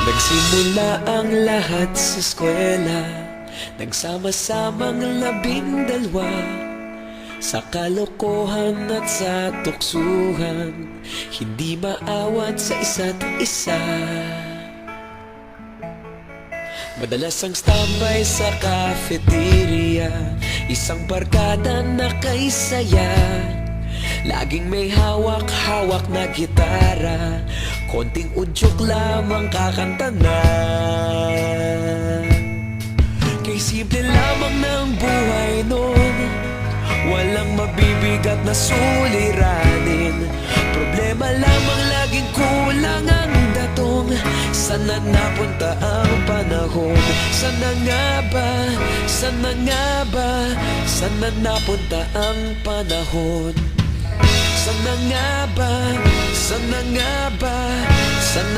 Nagsimula ang lahat sa eskwela, nagsama-samang 12 sa kalokohan at sa tuksuhan, hindi maawat sa isa't isa. Madalas ang standby sa cafeteria, isang barkada na kay saya. Laging may hawak-hawak na gitara, konting udyok lamang kakanta na. Kay simple lamang ng buhay nun, walang mabibigat na suliranin. Problema lamang laging kulang ang datong. Sana napunta ang panahon? Sana nga ba? Sana nga ba? Sana napunta ang panahon? Sana nga ba? Sana nga ba? Sana